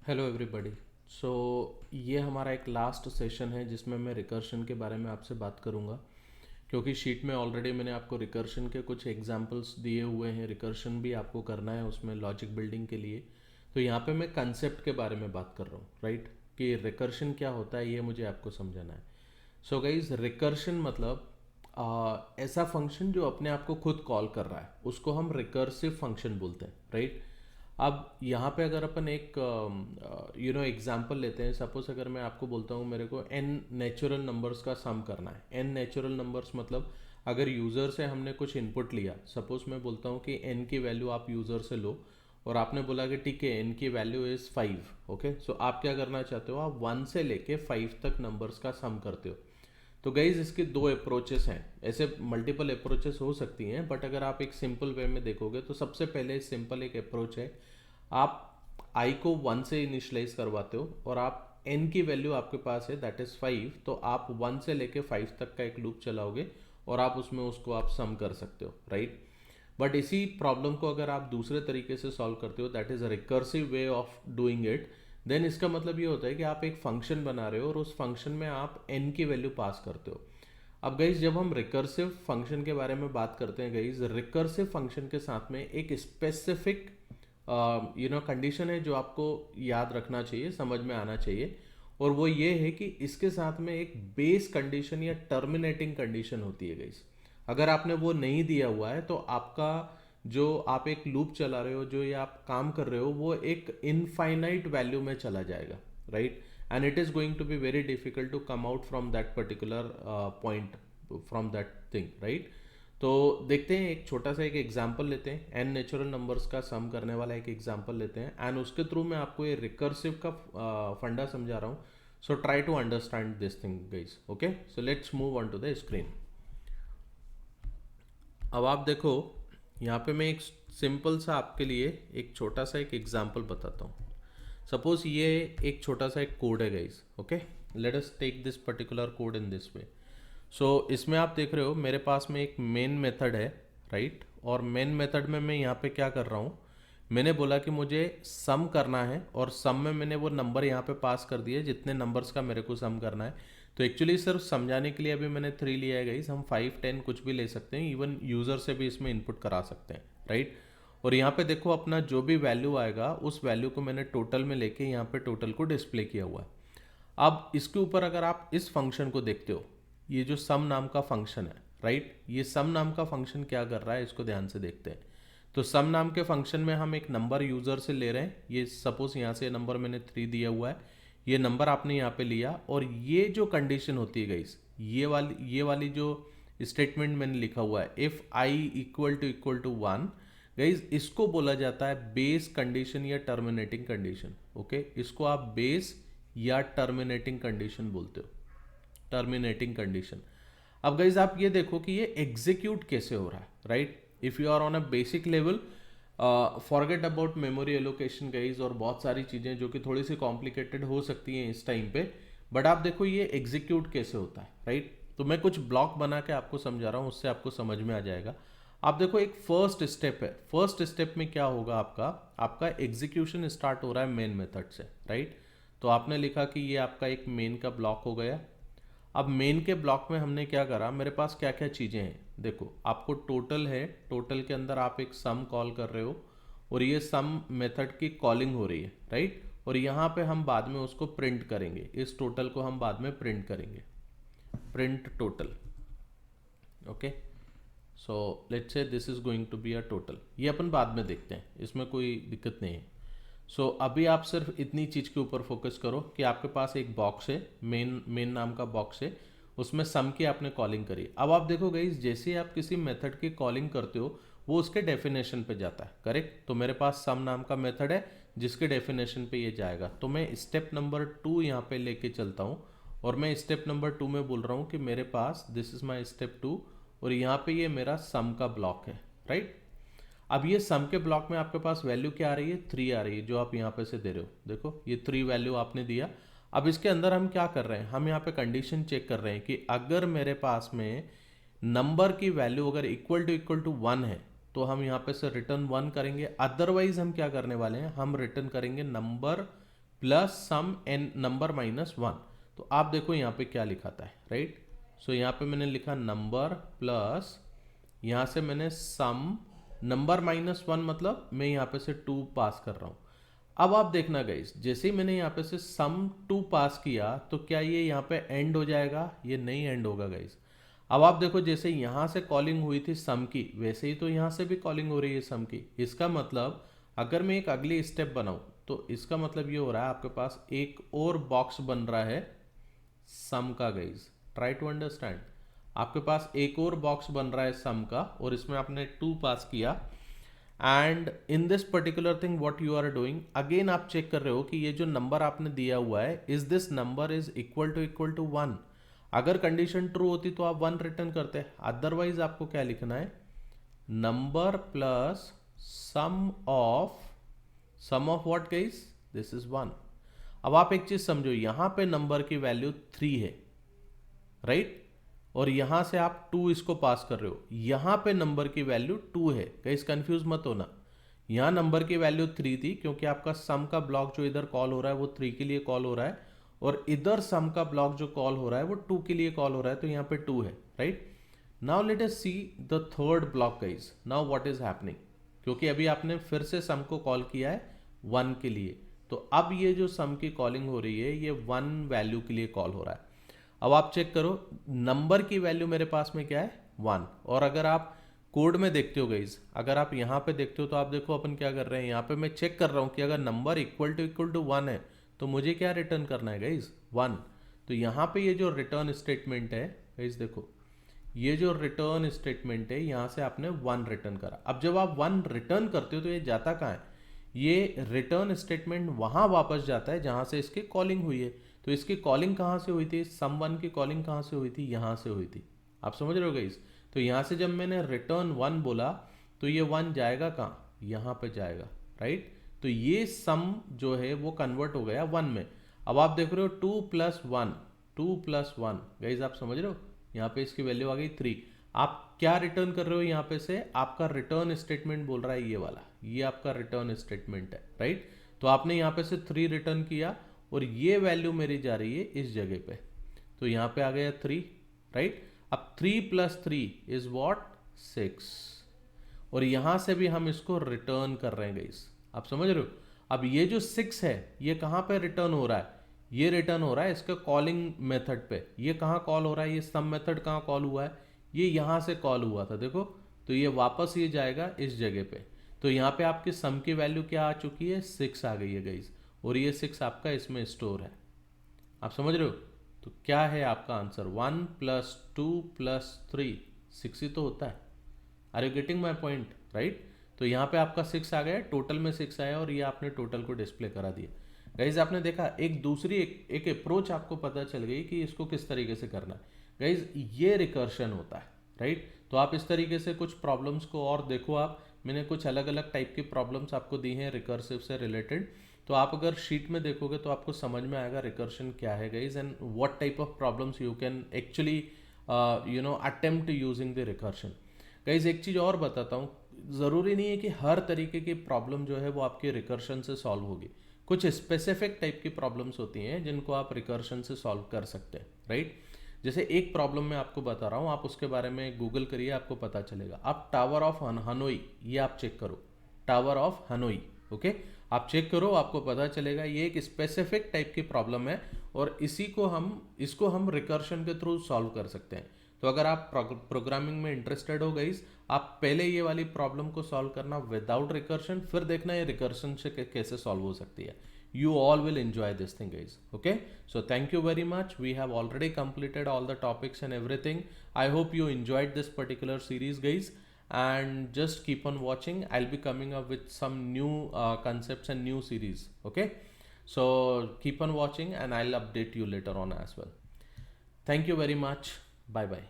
Hello everybody. सो ये हमारा एक लास्ट सेशन है जिसमें मैं रिकर्शन के बारे में आपसे बात करूंगा, क्योंकि शीट में ऑलरेडी मैंने आपको रिकर्शन के कुछ एग्जांपल्स दिए हुए हैं। रिकर्शन भी आपको करना है उसमें लॉजिक बिल्डिंग के लिए। तो यहाँ पे मैं कंसेप्ट के बारे में बात कर रहा हूँ, राइट, कि रिकर्शन क्या होता है ये मुझे आपको समझाना है। सो गाइज, रिकर्शन मतलब ऐसा फंक्शन जो अपने आप को खुद कॉल कर रहा है उसको हम रिकर्सिव फंक्शन बोलते हैं, राइट। अब यहाँ पे अगर अपन एक एग्जांपल लेते हैं, सपोज अगर मैं आपको बोलता हूँ मेरे को n नेचुरल नंबर्स का सम करना है। n नेचुरल नंबर्स मतलब अगर यूज़र से हमने कुछ इनपुट लिया, सपोज मैं बोलता हूँ कि n की वैल्यू आप यूज़र से लो और आपने बोला कि ठीक है n की वैल्यू इज़ 5। ओके, सो आप क्या करना चाहते हो, आप 1 से लेके 5 तक नंबर्स का सम करते हो। तो गाइज इसके दो अप्रोचेस हैं, ऐसे मल्टीपल अप्रोचेस हो सकती हैं, बट अगर आप एक सिंपल वे में देखोगे तो सबसे पहले सिंपल एक अप्रोच है। आप आई को 1 से इनिशलाइज करवाते हो और आप n की वैल्यू आपके पास है दैट इज़ 5, तो आप 1 से लेके 5 तक का एक लूप चलाओगे और आप उसमें उसको आप सम कर सकते हो, राइट। बट इसी प्रॉब्लम को अगर आप दूसरे तरीके से सॉल्व करते हो, that is recursive way of doing it, then इसका मतलब ये होता है कि आप एक फंक्शन बना रहे हो और उस फंक्शन में आप n की वैल्यू पास करते हो। अब गाइज जब हम रिकर्सिव फंक्शन के बारे में बात करते हैं गाइज, रिकर्सिव फंक्शन के साथ में एक स्पेसिफिक कंडीशन है जो आपको याद रखना चाहिए, समझ में आना चाहिए, और वो ये है कि इसके साथ में एक बेस कंडीशन या टर्मिनेटिंग कंडीशन होती है गाइज। अगर आपने वो नहीं दिया हुआ है तो आपका जो आप एक लूप चला रहे हो, जो ये आप काम कर रहे हो, वो एक इनफाइनाइट वैल्यू में चला जाएगा, right. And it is going to be very difficult to come out from that particular point, from that thing, right. तो देखते हैं, एक छोटा सा एक एग्जांपल लेते हैं, एन नेचुरल नंबर्स का सम करने वाला एक एग्जांपल लेते हैं एंड उसके थ्रू मैं आपको ये रिकर्सिव का फंडा समझा रहा हूँ। So try to understand this thing guys. Okay, so let's move on to the screen. अब आप देखो, यहाँ पे मैं एक सिंपल सा आपके लिए एक छोटा सा एक एग्जांपल बताता हूँ। सपोज ये एक छोटा सा एक कोड है guys. Okay, let us take this particular code in this way. So इसमें आप देख रहे हो मेरे पास में एक मेन मेथड है, राइट। और मेन मेथड में मैं यहाँ पे क्या कर रहा हूँ, मैंने बोला कि मुझे सम करना है और सम में मैंने वो नंबर यहाँ पे पास कर दिए जितने नंबर्स का मेरे को सम करना है। तो एक्चुअली सिर्फ समझाने के लिए अभी मैंने 3 लिया है गाइस, हम 5 10 कुछ भी ले सकते हैं, इवन यूज़र से भी इसमें इनपुट करा सकते हैं, राइट। और यहाँ पे देखो अपना जो भी वैल्यू आएगा उस वैल्यू को मैंने टोटल में लेके यहाँ पे टोटल को डिस्प्ले किया हुआ है। अब इसके ऊपर अगर आप इस फंक्शन को देखते हो, ये जो सम नाम का फंक्शन है, राइट, ये सम नाम का फंक्शन क्या कर रहा है इसको ध्यान से देखते हैं। तो सम नाम के फंक्शन में हम एक नंबर यूज़र से ले रहे हैं, ये सपोज यहाँ से नंबर मैंने 3 दिया हुआ है, ये नंबर आपने यहाँ पे लिया और ये जो कंडीशन होती है गाइस, ये वाली जो स्टेटमेंट मैंने लिखा हुआ है, if I equal to 1, guys इसको बोला जाता है बेस कंडीशन या टर्मिनेटिंग कंडीशन। ओके, इसको आप बेस या टर्मिनेटिंग कंडीशन बोलते हो, टर्मिनेटिंग कंडीशन। अब गाइज आप ये देखो कि ये एग्जीक्यूट कैसे हो रहा है, right. If you are on a basic level, forget about memory allocation guys और बहुत सारी चीज़ें जो कि थोड़ी सी कॉम्प्लिकेटेड हो सकती हैं इस टाइम पे, बट आप देखो ये एग्जीक्यूट कैसे होता है, राइट। तो मैं कुछ ब्लॉक बना के आपको समझा रहा हूँ, उससे आपको समझ में आ जाएगा। आप देखो एक फर्स्ट स्टेप है, फर्स्ट स्टेप में क्या होगा, आपका आपका एग्जीक्यूशन स्टार्ट हो रहा है मेन मेथड से, राइट। तो आपने लिखा कि ये आपका एक मेन का ब्लॉक हो गया। अब मेन के ब्लॉक में हमने क्या करा, मेरे पास क्या क्या चीज़ें हैं देखो, आपको टोटल है, टोटल के अंदर आप एक सम कॉल कर रहे हो और ये सम मेथड की कॉलिंग हो रही है, राइट। और यहाँ पे हम बाद में उसको प्रिंट करेंगे, इस टोटल को हम बाद में प्रिंट करेंगे, print total. Okay, so let's say this is going to be a total, ये अपन बाद में देखते हैं, इसमें कोई दिक्कत नहीं है। सो अभी आप सिर्फ इतनी चीज़ के ऊपर फोकस करो कि आपके पास एक बॉक्स है, मेन नाम का बॉक्स है, उसमें सम की आपने कॉलिंग करी। अब आप देखो गाइस, जैसे ही आप किसी मेथड की कॉलिंग करते हो वो उसके डेफिनेशन पे जाता है, करेक्ट। तो मेरे पास सम नाम का मेथड है जिसके डेफिनेशन पे ये जाएगा, तो मैं स्टेप नंबर 2 यहाँ पे लेके चलता हूँ और मैं स्टेप नंबर 2 में बोल रहा हूँ कि मेरे पास दिस इज माई स्टेप 2 और यहाँ पे ये मेरा सम का ब्लॉक है, राइट। अब ये सम के ब्लॉक में आपके पास वैल्यू क्या आ रही है, 3 आ रही है, जो आप यहाँ पे से दे रहे हो, देखो ये 3 वैल्यू आपने दिया। अब इसके अंदर हम क्या कर रहे हैं, हम यहाँ पे कंडीशन चेक कर रहे हैं कि अगर मेरे पास में नंबर की वैल्यू अगर इक्वल टू 1 है तो हम यहाँ पे से रिटर्न 1 करेंगे, अदरवाइज हम क्या करने वाले हैं, हम रिटर्न करेंगे नंबर प्लस सम एन नंबर माइनस वन। तो आप देखो यहाँ पे क्या लिखाता है, राइट। सो यहाँ पे मैंने लिखा नंबर प्लस, यहाँ से मैंने सम नंबर माइनस वन, मतलब मैं यहाँ पे से टू पास कर रहा हूँ। अब आप देखना गाइस, जैसे ही मैंने यहाँ पे से सम टू पास किया तो क्या ये यहाँ पे एंड हो जाएगा? ये नहीं एंड होगा गाइस। अब आप देखो, जैसे यहाँ से कॉलिंग हुई थी सम की, वैसे ही तो यहाँ से भी कॉलिंग हो रही है सम की। इसका मतलब अगर मैं एक अगली स्टेप बनाऊँ तो इसका मतलब ये हो रहा है आपके पास एक और बॉक्स बन रहा है सम का गाइस। ट्राई टू अंडरस्टैंड, आपके पास एक और बॉक्स बन रहा है सम का, और इसमें आपने टू पास किया। And in this particular thing what you are doing, again आप चेक कर रहे हो कि ये जो नंबर आपने दिया हुआ है, is this number is equal to one. अगर कंडीशन ट्रू होती तो आप वन रिटर्न करते, अदरवाइज आपको क्या लिखना है? Number plus sum of what guys? This is one. अब आप एक चीज समझो, यहां पे नंबर की वैल्यू 3 है, राइट, और यहां से आप 2 इसको पास कर रहे हो, यहां पे नंबर की वैल्यू 2 है। गाइस कंफ्यूज मत होना, यहां नंबर की वैल्यू 3 थी क्योंकि आपका सम का ब्लॉक जो इधर कॉल हो रहा है वो 3 के लिए कॉल हो रहा है, और इधर सम का ब्लॉक जो कॉल हो रहा है वो 2 के लिए कॉल हो रहा है, तो यहाँ पे 2 है, right. Now let us see the third block guys. Now what is happening, क्योंकि अभी आपने फिर से सम को कॉल किया है 1 के लिए, तो अब ये जो सम की कॉलिंग हो रही है ये 1 वैल्यू के लिए कॉल हो रहा है। अब आप चेक करो, नंबर की वैल्यू मेरे पास में क्या है? 1। और अगर आप कोड में देखते हो गाइज, अगर आप यहाँ पे देखते हो तो आप देखो अपन क्या कर रहे हैं, यहाँ पे मैं चेक कर रहा हूँ कि अगर नंबर इक्वल टू 1 है तो मुझे क्या रिटर्न करना है गाइज? 1। तो यहाँ पे ये जो रिटर्न स्टेटमेंट है गाइज, देखो ये जो रिटर्न स्टेटमेंट है, यहाँ से आपने 1 रिटर्न करा। अब जब आप 1 रिटर्न करते हो तो ये जाता कहाँ है? ये रिटर्न स्टेटमेंट वहाँ वापस जाता है जहाँ से इसकी कॉलिंग हुई है। तो इसकी कॉलिंग कहाँ से हुई थी? सम वन की कॉलिंग कहाँ से हुई थी? यहाँ से हुई थी। आप समझ रहे हो गाइस? तो यहाँ से जब मैंने रिटर्न 1 बोला तो ये 1 जाएगा कहाँ? यहाँ पे जाएगा, राइट। तो ये सम जो है वो कन्वर्ट हो गया 1 में। अब आप देख रहे हो 2 प्लस 1 गाइज, आप समझ रहे हो? यहाँ पे इसकी वैल्यू आ गई 3। आप क्या रिटर्न कर रहे हो यहाँ पे से? आपका रिटर्न स्टेटमेंट बोल रहा है ये वाला, ये आपका रिटर्न स्टेटमेंट है, राइट। तो आपने यहाँ पे से 3 रिटर्न किया और ये वैल्यू मेरी जा रही है इस जगह पे, तो यहाँ पे आ गया 3, राइट। अब 3 प्लस 3 इज वॉट? 6, और यहाँ से भी हम इसको रिटर्न कर रहे हैं गाइस। आप समझ रहे हो? अब ये जो 6 है ये कहाँ पे रिटर्न हो रहा है? ये रिटर्न हो रहा है इसका कॉलिंग मेथड पे। ये कहाँ कॉल हो रहा है? ये सम मेथड कहाँ कॉल हुआ है? ये यहाँ से कॉल हुआ था, देखो। तो ये वापस ये जाएगा इस जगह पे। तो यहाँ पे आपकी सम की वैल्यू क्या आ चुकी है? 6 आ गई है गाइस, और ये 6 आपका इसमें स्टोर है। आप समझ रहे हो? तो क्या है आपका आंसर? 1 प्लस 2 प्लस 3, 6 ही तो होता है। Are you getting my point, right. तो यहाँ पे आपका 6 आ गया, टोटल में 6 आया, और ये आपने टोटल को डिस्प्ले करा दिया। गाइज आपने देखा एक दूसरी एक अप्रोच आपको पता चल गई कि इसको किस तरीके से करना है। गाइज ये रिकर्शन होता है, राइट। तो आप इस तरीके से कुछ प्रॉब्लम्स को और देखो। आप, मैंने कुछ अलग अलग टाइप की प्रॉब्लम्स आपको दी हैं रिकर्सिव से रिलेटेड, तो आप अगर शीट में देखोगे तो आपको समझ में आएगा रिकर्शन क्या है guys, and what type of problems you can actually attempt using the recursion. Guys एक चीज़ और बताता हूँ, ज़रूरी नहीं है कि हर तरीके की प्रॉब्लम जो है वो आपके रिकर्शन से सॉल्व होगी। कुछ स्पेसिफिक टाइप की प्रॉब्लम्स होती हैं जिनको आप रिकर्शन से सॉल्व कर सकते हैं, राइट। जैसे एक प्रॉब्लम मैं आपको बता रहा हूँ, आप उसके बारे में गूगल करिए, आपको पता चलेगा। आप टावर ऑफ हनोई, ये आप चेक करो, टावर ऑफ हनोई, ओके। आप चेक करो, आपको पता चलेगा ये एक स्पेसिफिक टाइप की प्रॉब्लम है, और इसको हम रिकर्शन के थ्रू सॉल्व कर सकते हैं। तो अगर आप प्रोग्रामिंग में इंटरेस्टेड हो गाइस, आप पहले ये वाली प्रॉब्लम को सॉल्व करना विदाउट रिकर्शन, फिर देखना ये रिकर्शन से कैसे सॉल्व हो सकती है। You all will enjoy this thing guys, okay. So thank you very much. We have already completed all the topics and everything. I hope you enjoyed this particular series guys, and just keep on watching. I'll be coming up with some new concepts and new series, okay. So keep on watching and I'll update you later on as well. Thank you very much. Bye bye.